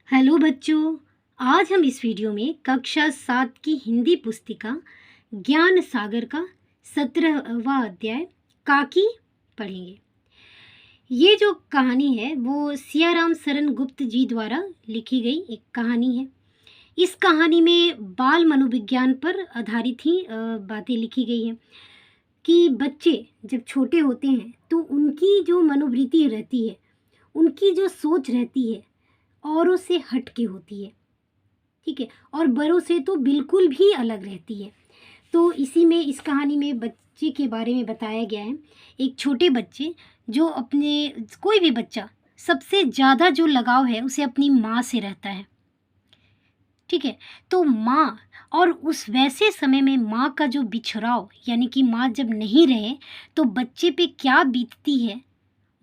Hello बच्चों। आज हम इस वीडियो में कक्षा 7 की हिंदी पुस्तिका ज्ञान सागर का 17वां अध्याय काकी पढ़ेंगे। ये जो कहानी है वो सियाराम शरण गुप्त जी द्वारा लिखी गई एक कहानी है। इस कहानी में बाल मनोविज्ञान पर आधारित ही बातें लिखी गई हैं कि बच्चे जब छोटे होते हैं तो उनकी जो मनोवृत्ति रहती है, उनकी जो सोच रहती है औरों से हट के होती है। ठीक है, और बड़ों से तो बिल्कुल भी अलग रहती है। तो इसी में इस कहानी में बच्चे के बारे में बताया गया है। एक छोटे बच्चे जो अपने कोई भी बच्चा सबसे ज़्यादा जो लगाव है उसे अपनी माँ से रहता है। ठीक है, तो माँ और उस वैसे समय में माँ का जो बिछड़ाव यानी कि माँ जब नहीं रहे तो बच्चे पे क्या बीतती है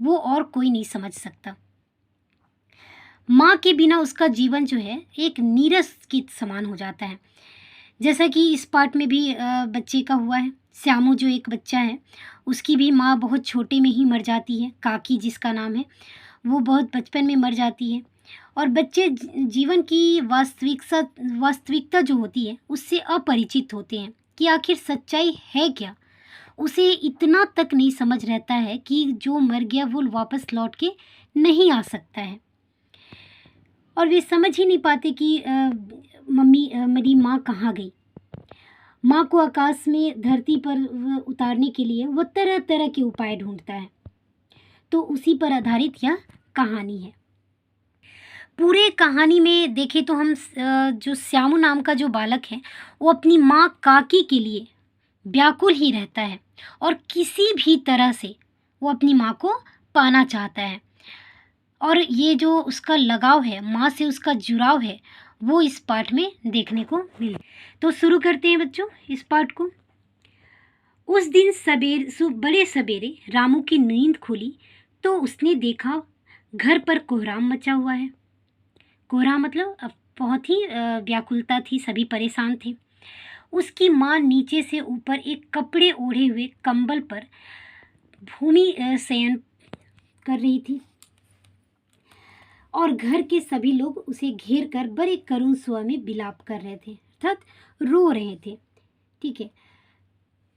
वो और कोई नहीं समझ सकता। माँ के बिना उसका जीवन जो है एक नीरस के समान हो जाता है। जैसा कि इस पार्ट में भी बच्चे का हुआ है। श्यामू जो एक बच्चा है उसकी भी माँ बहुत छोटे में ही मर जाती है। काकी जिसका नाम है वो बहुत बचपन में मर जाती है। और बच्चे जीवन की वास्तविकता जो होती है उससे अपरिचित होते हैं कि आखिर सच्चाई है क्या। उसे इतना तक नहीं समझ रहता है कि जो मर गया वो वापस लौट के नहीं आ सकता है। और वे समझ ही नहीं पाते कि मेरी माँ कहाँ गई। माँ को आकाश में धरती पर उतारने के लिए वो तरह तरह के उपाय ढूंढता है। तो उसी पर आधारित यह कहानी है। पूरे कहानी में देखें तो हम जो श्यामू नाम का जो बालक है वो अपनी माँ काकी के लिए व्याकुल ही रहता है और किसी भी तरह से वो अपनी माँ को पाना चाहता है। और ये जो उसका लगाव है, माँ से उसका जुड़ाव है, वो इस पाठ में देखने को मिले। तो शुरू करते हैं बच्चों इस पाठ को। उस दिन बड़े सवेरे रामू की नींद खुली तो उसने देखा घर पर कोहराम मचा हुआ है। कोहराम मतलब अब बहुत ही व्याकुलता थी, सभी परेशान थे। उसकी माँ नीचे से ऊपर एक कपड़े ओढ़े हुए कंबल पर भूमि शयन कर रही थी और घर के सभी लोग उसे घेर कर बड़े करुण स्वर में विलाप कर रहे थे, अर्थात रो रहे थे। ठीक है,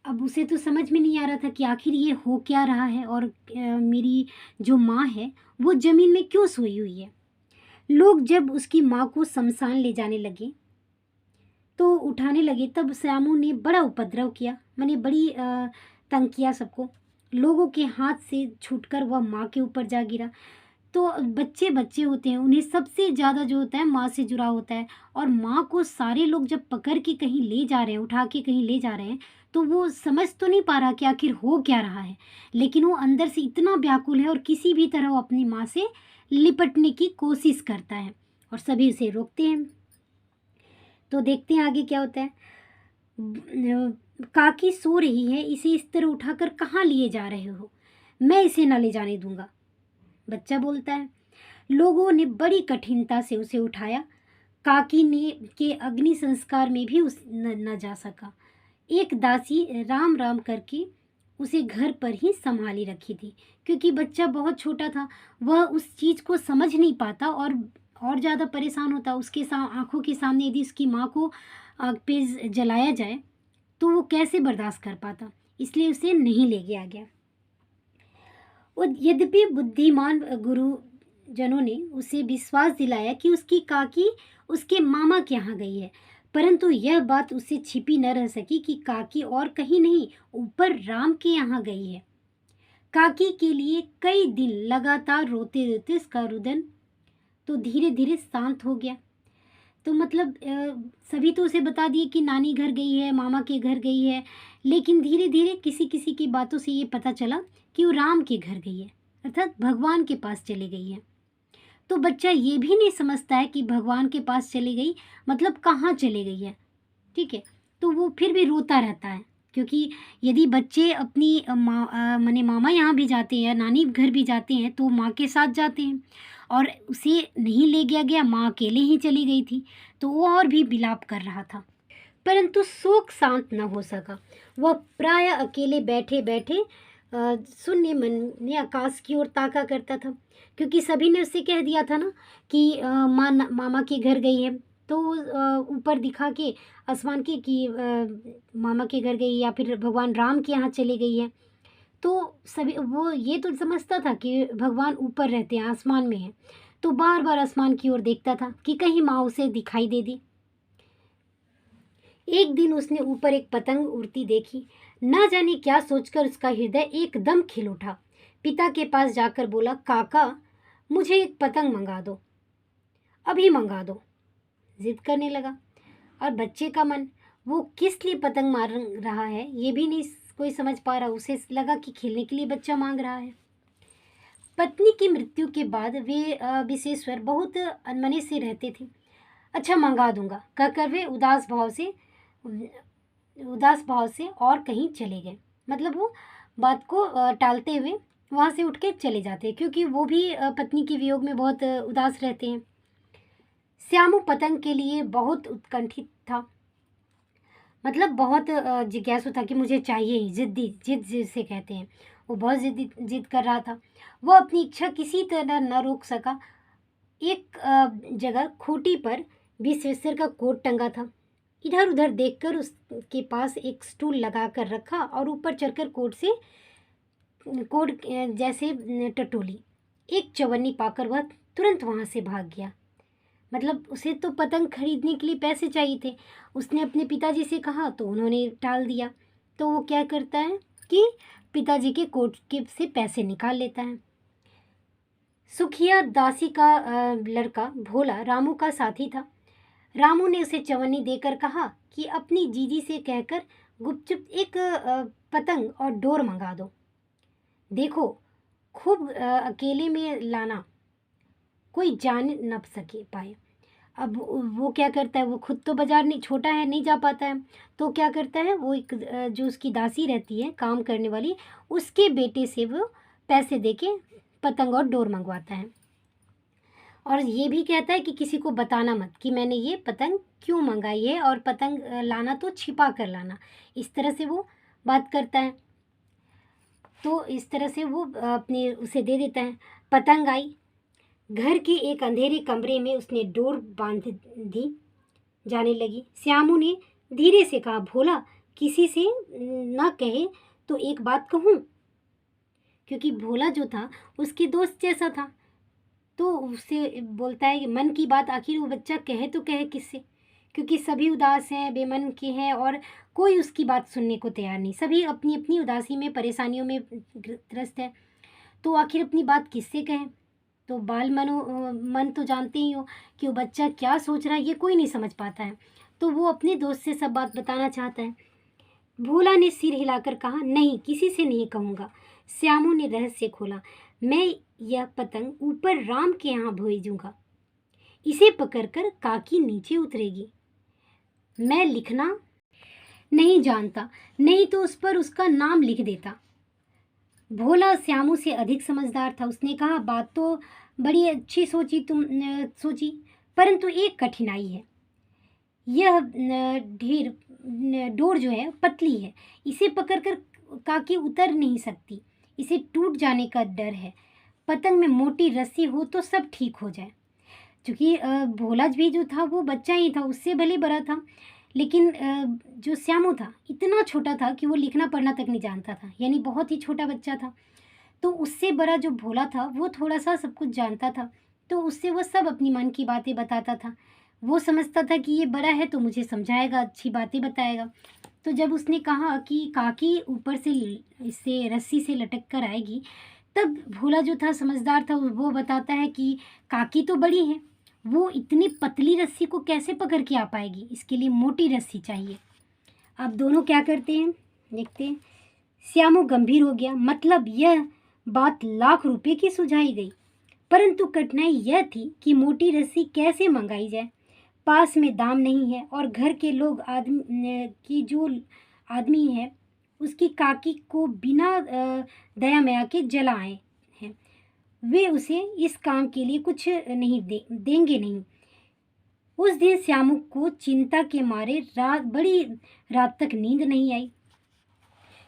अब उसे तो समझ में नहीं आ रहा था कि आखिर ये हो क्या रहा है और मेरी जो माँ है वो जमीन में क्यों सोई हुई है। लोग जब उसकी माँ को शमशान ले जाने लगे तो उठाने लगे तब श्यामू ने बड़ा उपद्रव किया, मैंने बड़ी तंग किया सबको। लोगों के हाथ से छूटकर वह माँ के ऊपर जा गिरा। तो बच्चे बच्चे होते हैं, उन्हें सबसे ज़्यादा जो होता है माँ से जुड़ा होता है। और माँ को सारे लोग जब पकड़ के कहीं ले जा रहे हैं, उठा के कहीं ले जा रहे हैं, तो वो समझ तो नहीं पा रहा कि आखिर हो क्या रहा है, लेकिन वो अंदर से इतना व्याकुल है और किसी भी तरह वो अपनी माँ से लिपटने की कोशिश करता है और सभी उसे रोकते हैं। तो देखते हैं आगे क्या होता है। काकी सो रही है, इसे इस तरह उठाकर कहाँ लिए जा रहे हो, मैं इसे न ले जाने दूंगा, बच्चा बोलता है। लोगों ने बड़ी कठिनता से उसे उठाया। काकी ने के अग्नि संस्कार में भी उस न जा सका। एक दासी राम राम करके उसे घर पर ही संभाली रखी थी, क्योंकि बच्चा बहुत छोटा था, वह उस चीज़ को समझ नहीं पाता और ज़्यादा परेशान होता। उसके आंखों के सामने यदि उसकी माँ को आग पे जलाया जाए तो वो कैसे बर्दाश्त कर पाता, इसलिए उसे नहीं ले गया गया। और यद्यपि बुद्धिमान गुरुजनों ने उसे विश्वास दिलाया कि उसकी काकी उसके मामा के यहाँ गई है, परंतु यह बात उससे छिपी न रह सकी कि काकी और कहीं नहीं, ऊपर राम के यहाँ गई है। काकी के लिए कई दिन लगातार रोते रोते उसका रुदन तो धीरे धीरे शांत हो गया। तो मतलब सभी तो उसे बता दिए कि नानी घर गई है, मामा के घर गई है, लेकिन धीरे धीरे किसी किसी की बातों से ये पता चला कि वो राम के घर गई है, अर्थात भगवान के पास चली गई है। तो बच्चा ये भी नहीं समझता है कि भगवान के पास चली गई मतलब कहाँ चली गई है। ठीक है, तो वो फिर भी रोता रहता है, क्योंकि यदि बच्चे अपनी माने मामा यहाँ भी जाते हैं, नानी घर भी जाते हैं, तो माँ के साथ जाते हैं और उसे नहीं ले गया गया, माँ अकेले ही चली गई थी, तो वो और भी विलाप कर रहा था। परंतु शोक शांत न हो सका। वह प्राय अकेले बैठे बैठे सुनने मन ने आकाश की ओर ताका करता था, क्योंकि सभी ने उससे कह दिया था ना कि मामा के घर गई है। तो ऊपर दिखा के आसमान के कि मामा के घर गई या फिर भगवान राम के यहाँ चली गई है। तो सभी वो ये तो समझता था कि भगवान ऊपर रहते हैं, आसमान में हैं। तो बार बार आसमान की ओर देखता था कि कहीं माँ उसे दिखाई दे दी। एक दिन उसने ऊपर एक पतंग उड़ती देखी। न जाने क्या सोचकर उसका हृदय एकदम खिल उठा। पिता के पास जाकर बोला, काका, मुझे एक पतंग मंगा दो, अभी मंगा दो। जिद करने लगा। और बच्चे का मन, वो किस लिए पतंग मार रहा है ये भी नहीं कोई समझ पा रहा। उसे लगा कि खेलने के लिए बच्चा मांग रहा है। पत्नी की मृत्यु के बाद वे विशेश्वर बहुत अनमने से रहते थे। अच्छा, मंगा दूंगा कहकर वे उदास भाव से और कहीं चले गए। मतलब वो बात को टालते हुए वहाँ से उठ के चले जाते, क्योंकि वो भी पत्नी के वियोग में बहुत उदास रहते हैं। श्यामू पतंग के लिए बहुत उत्कंठित था। मतलब बहुत जिज्ञासु था कि मुझे चाहिए ही, जिद जिसे कहते हैं। वो बहुत जिद कर रहा था। वो अपनी इच्छा किसी तरह न रोक सका। एक जगह खूंटी पर विश्वेश्वर का कोट टंगा था। इधर उधर देखकर उसके पास एक स्टूल लगा कर रखा और ऊपर चढ़कर कोट जैसे टटोली। एक चवन्नी पाकर वह तुरंत वहाँ से भाग गया। मतलब उसे तो पतंग खरीदने के लिए पैसे चाहिए थे। उसने अपने पिताजी से कहा तो उन्होंने टाल दिया। तो वो क्या करता है कि पिताजी के कोट के से पैसे निकाल लेता है। सुखिया दासी का लड़का भोला रामू का साथी था। रामू ने उसे चवन्नी देकर कहा कि अपनी जीजी से कहकर गुपचुप एक पतंग और डोर मंगा दो। देखो, खूब अकेले में लाना, कोई जान न सके पाए। अब वो क्या करता है, वो खुद तो बाजार नहीं, छोटा है, नहीं जा पाता है। तो क्या करता है, वो एक जो उसकी दासी रहती है काम करने वाली, उसके बेटे से वो पैसे देके पतंग और डोर मंगवाता है। और ये भी कहता है कि किसी को बताना मत कि मैंने ये पतंग क्यों मंगाई है, और पतंग लाना तो छिपा कर लाना। इस तरह से वो बात करता है। तो इस तरह से वो अपने उसे दे देता है। पतंग आई। घर के एक अंधेरे कमरे में उसने डोर बांध दी। जाने लगी। श्यामू ने धीरे से कहा, भोला, किसी से न कहे तो एक बात कहूँ। क्योंकि भोला जो था उसके दोस्त जैसा था। तो उससे बोलता है कि मन की बात आखिर वो बच्चा कहे तो कहे किससे, क्योंकि सभी उदास हैं, बेमन के हैं और कोई उसकी बात सुनने को तैयार नहीं। सभी अपनी अपनी उदासी में, परेशानियों में ग्रस्त है। तो आखिर अपनी बात किससे कहें। तो मन तो जानते ही हो कि वो बच्चा क्या सोच रहा है, ये कोई नहीं समझ पाता है। तो वो अपने दोस्त से सब बात बताना चाहता है। भोला ने सिर हिलाकर कहा, नहीं, किसी से नहीं कहूँगा। श्यामू ने रहस्य खोला, मैं यह पतंग ऊपर राम के यहाँ भेजूंगा। इसे पकड़कर काकी नीचे उतरेगी। मैं लिखना नहीं जानता, नहीं तो उस पर उसका नाम लिख देता। भोला श्यामू से अधिक समझदार था। उसने कहा, बात तो बड़ी अच्छी सोची, परंतु एक कठिनाई है। यह डोर जो है पतली है, इसे पकड़कर काकी उतर नहीं सकती, इसे टूट जाने का डर है। पतंग में मोटी रस्सी हो तो सब ठीक हो जाए। क्योंकि भोला भी जो था वो बच्चा ही था, उससे भले बड़ा था, लेकिन जो श्यामू था इतना छोटा था कि वो लिखना पढ़ना तक नहीं जानता था, यानी बहुत ही छोटा बच्चा था। तो उससे बड़ा जो भोला था वो थोड़ा सा सब कुछ जानता था। तो उससे वो सब अपनी मन की बातें बताता था। वो समझता था कि ये बड़ा है तो मुझे समझाएगा, अच्छी बातें बताएगा। तो जब उसने कहा कि काकी ऊपर से इससे रस्सी से लटक कर आएगी, तब भोला जो था समझदार था, वो बताता है कि काकी तो बड़ी है, वो इतनी पतली रस्सी को कैसे पकड़ के आ पाएगी, इसके लिए मोटी रस्सी चाहिए। अब दोनों क्या करते हैं देखते हैं। श्यामू गंभीर हो गया। मतलब यह बात लाख रुपए की सुझाई गई, परंतु कठिनाई यह थी कि मोटी रस्सी कैसे मंगाई जाए। पास में दाम नहीं है और घर के लोग जो आदमी है उसकी काकी को बिना दया माया के जला आए हैं। वे उसे इस काम के लिए कुछ नहीं देंगे नहीं। उस दिन श्यामू को चिंता के मारे बड़ी रात तक नींद नहीं आई,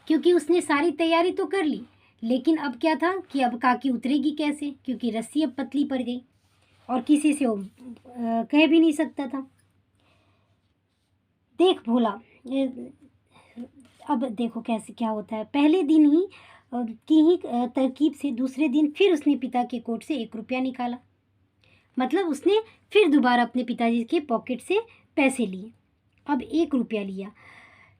क्योंकि उसने सारी तैयारी तो कर ली, लेकिन अब क्या था कि अब काकी उतरेगी कैसे, क्योंकि रस्सी अब पतली पड़ गई और किसी से वो कह भी नहीं सकता था। देख भोला, अब देखो कैसे क्या होता है। पहले दिन ही की ही तरकीब से दूसरे दिन फिर उसने पिता के कोट से 1 रुपया निकाला। मतलब उसने फिर दोबारा अपने पिताजी के पॉकेट से पैसे लिए। अब 1 रुपया लिया,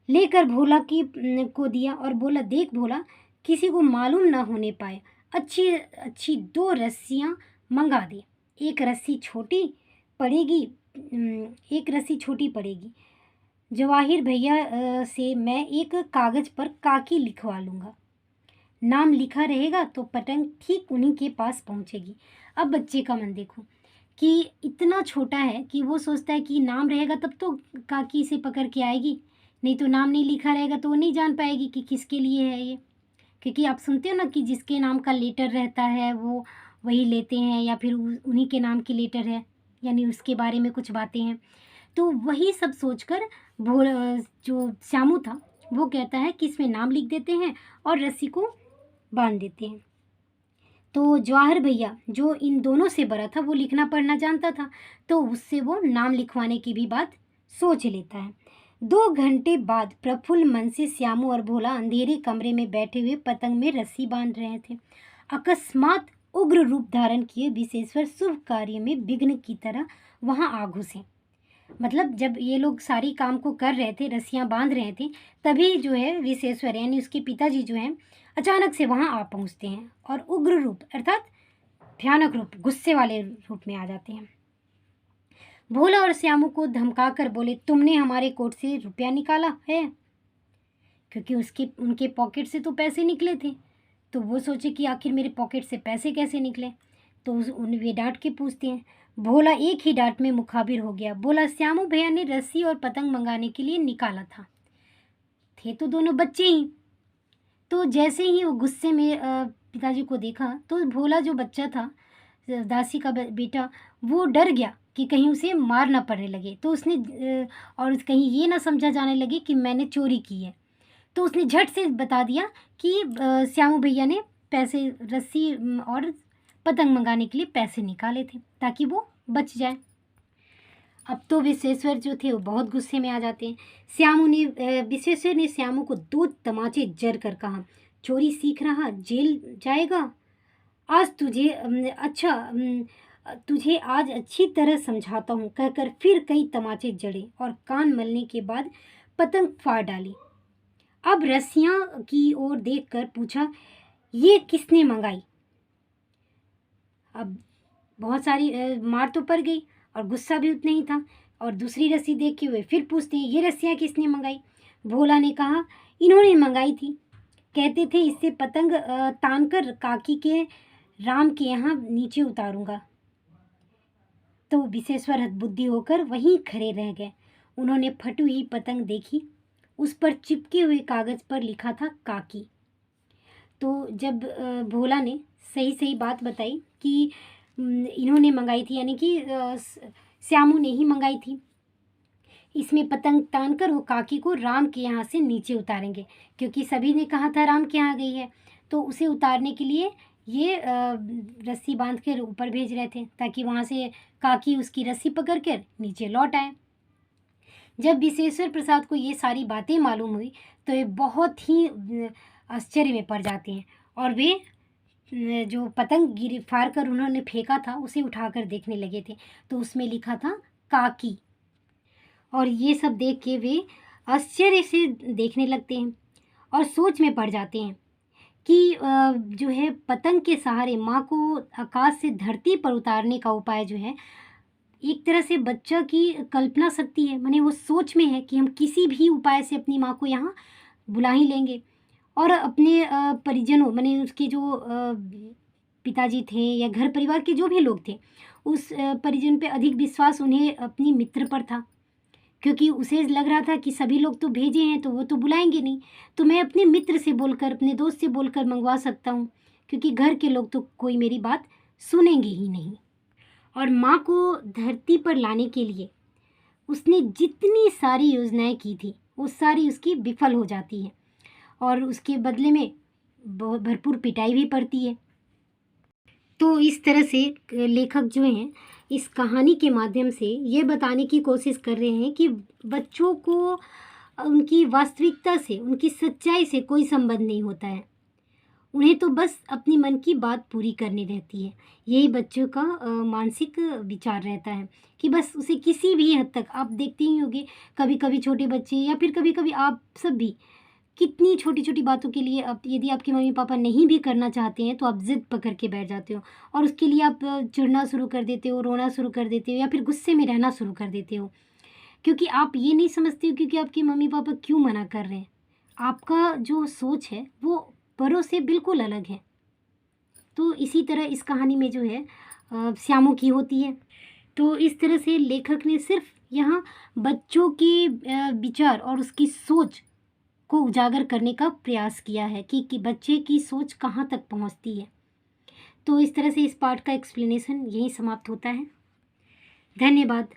लेकर भोला की को दिया और बोला, देख भोला, किसी को मालूम ना होने पाए, अच्छी अच्छी 2 रस्सियाँ मंगा दे। एक रस्सी छोटी पड़ेगी, एक रस्सी छोटी पड़ेगी। जवाहिर भैया से मैं एक कागज़ पर काकी लिखवा लूँगा। नाम लिखा रहेगा तो पतंग ठीक उन्हीं के पास पहुँचेगी। अब बच्चे का मन देखो कि इतना छोटा है कि वो सोचता है कि नाम रहेगा तब तो काकी इसे पकड़ के आएगी, नहीं तो नाम नहीं लिखा रहेगा तो वो नहीं जान पाएगी कि किसके लिए है ये। क्योंकि आप सुनते हो ना कि जिसके नाम का लेटर रहता है वो वही लेते हैं, या फिर उन्हीं के नाम की लेटर है, यानी उसके बारे में कुछ बातें हैं। तो वही सब सोचकर भोल जो श्यामू था वो कहता है कि इसमें नाम लिख देते हैं और रस्सी को बांध देते हैं। तो जवाहर भैया जो इन दोनों से बड़ा था वो लिखना पढ़ना जानता था, तो उससे वो नाम लिखवाने की भी बात सोच लेता है। 2 घंटे बाद प्रफुल्ल मन से श्यामू और भोला अंधेरे कमरे में बैठे हुए पतंग में रस्सी बांध रहे थे। अकस्मात उग्र रूप धारण किए विशेश्वर शुभ कार्य में विघ्न की तरह वहां आ घुसे। मतलब जब ये लोग सारी काम को कर रहे थे, रस्सियाँ बांध रहे थे, तभी जो है विशेश्वर यानी उसके पिताजी जो हैं अचानक से वहाँ आ पहुँचते हैं और उग्र रूप अर्थात भयानक रूप, गुस्से वाले रूप में आ जाते हैं। भोला और श्यामू को धमकाकर बोले, तुमने हमारे कोट से रुपया निकाला है? क्योंकि उनके पॉकेट से तो पैसे निकले थे, तो वो सोचे कि आखिर मेरे पॉकेट से पैसे कैसे निकले। तो वे डांट के पूछते हैं। भोला एक ही डांट में मुखाबिर हो गया, बोला, श्यामू भैया ने रस्सी और पतंग मंगाने के लिए निकाला था। थे तो दोनों बच्चे ही। तो जैसे ही वो गुस्से में पिताजी को देखा तो भोला जो बच्चा था, दासी का बेटा, वो डर गया कि कहीं उसे मार ना पड़ने लगे। तो उसने और कहीं ये ना समझा जाने लगे कि मैंने चोरी की है, तो उसने झट से बता दिया कि श्यामू भैया ने पैसे रस्सी और पतंग मंगाने के लिए पैसे निकाले थे ताकि वो बच जाए। अब तो विश्वेश्वर जो थे वो बहुत गुस्से में आ जाते हैं। विश्वेश्वर ने श्यामू को 2 तमाचे जर कर कहा, चोरी सीख रहा, जेल जाएगा। आज तुझे आज अच्छी तरह समझाता हूँ, कहकर फिर कई तमाचे जड़े और कान मलने के बाद पतंग फाड़ डाली। अब रस्सियाँ की ओर देखकर पूछा, ये किसने मंगाई? अब बहुत सारी मार तो पड़ गई और गुस्सा भी उतना ही था। और दूसरी रस्सी देख के हुए फिर पूछते हैं, ये रस्सियाँ किसने मंगाई? भोला ने कहा, इन्होंने मंगाई थी। कहते थे इससे पतंग तानकर काकी के राम के यहाँ नीचे उतारूंगा। तो विशेश्वर हतबुद्धि होकर वहीं खड़े रह गए। उन्होंने फटी हुई पतंग देखी, उस पर चिपके हुए कागज पर लिखा था काकी। तो जब भोला ने सही सही बात बताई कि इन्होंने मंगाई थी, यानी कि श्यामू ने ही मंगाई थी, इसमें पतंग तानकर वो काकी को राम के यहाँ से नीचे उतारेंगे, क्योंकि सभी ने कहा था राम के यहाँ गई है, तो उसे उतारने के लिए ये रस्सी बांध कर ऊपर भेज रहे थे ताकि वहाँ से काकी उसकी रस्सी पकड़ कर नीचे लौट आए। जब विशेश्वर प्रसाद को ये सारी बातें मालूम हुई तो ये बहुत ही आश्चर्य में पड़ जाते हैं और वे जो पतंग फाड़ कर उन्होंने फेंका था उसे उठाकर देखने लगे थे, तो उसमें लिखा था काकी। और ये सब देख के वे आश्चर्य से देखने लगते हैं और सोच में पड़ जाते हैं कि जो है पतंग के सहारे माँ को आकाश से धरती पर उतारने का उपाय जो है, एक तरह से बच्चा की कल्पना शक्ति है, माने वो सोच में है कि हम किसी भी उपाय से अपनी माँ को यहाँ बुला ही लेंगे। और अपने परिजनों, माने उसके जो पिताजी थे या घर परिवार के जो भी लोग थे, उस परिजन पे अधिक विश्वास उन्हें अपनी मित्र पर था, क्योंकि उसे लग रहा था कि सभी लोग तो भेजे हैं तो वो तो बुलाएंगे नहीं, तो मैं अपने मित्र से बोलकर, अपने दोस्त से बोलकर मंगवा सकता हूँ, क्योंकि घर के लोग तो कोई मेरी बात सुनेंगे ही नहीं। और माँ को धरती पर लाने के लिए उसने जितनी सारी योजनाएं की थी वो सारी उसकी विफल हो जाती हैं, और उसके बदले में बहुत भरपूर पिटाई भी पड़ती है। तो इस तरह से लेखक जो हैं इस कहानी के माध्यम से ये बताने की कोशिश कर रहे हैं कि बच्चों को उनकी वास्तविकता से, उनकी सच्चाई से कोई संबंध नहीं होता है। उन्हें तो बस अपनी मन की बात पूरी करनी रहती है। यही बच्चों का मानसिक विचार रहता है कि बस उसे किसी भी हद तक, आप देखते ही होंगे कभी-कभी छोटे बच्चे या फिर कभी-कभी आप सब भी कितनी छोटी-छोटी बातों के लिए, अब यदि आपके मम्मी-पापा नहीं भी करना चाहते हैं, तो आप ज़िद पकड़ के बैठ जाते हो और उसके लिए आप चिढ़ना शुरू कर देते हो, रोना शुरू कर देते हो या फिर गुस्से में रहना शुरू कर देते हो। क्योंकि आप ये नहीं समझते हो क्योंकि आपके मम्मी-पापा क्यों मना कर रहे हैं। आपका जो सोच है, वो बड़ों से बिल्कुल अलग है। तो इसी तरह इस कहानी में जो है श्यामू की होती है। तो इस तरह से लेखक ने सिर्फ़ यहाँ बच्चों के विचार और उसकी सोच को उजागर करने का प्रयास किया है कि बच्चे की सोच कहाँ तक पहुँचती है। तो इस तरह से इस पाठ का एक्सप्लेनेशन यहीं समाप्त होता है। धन्यवाद।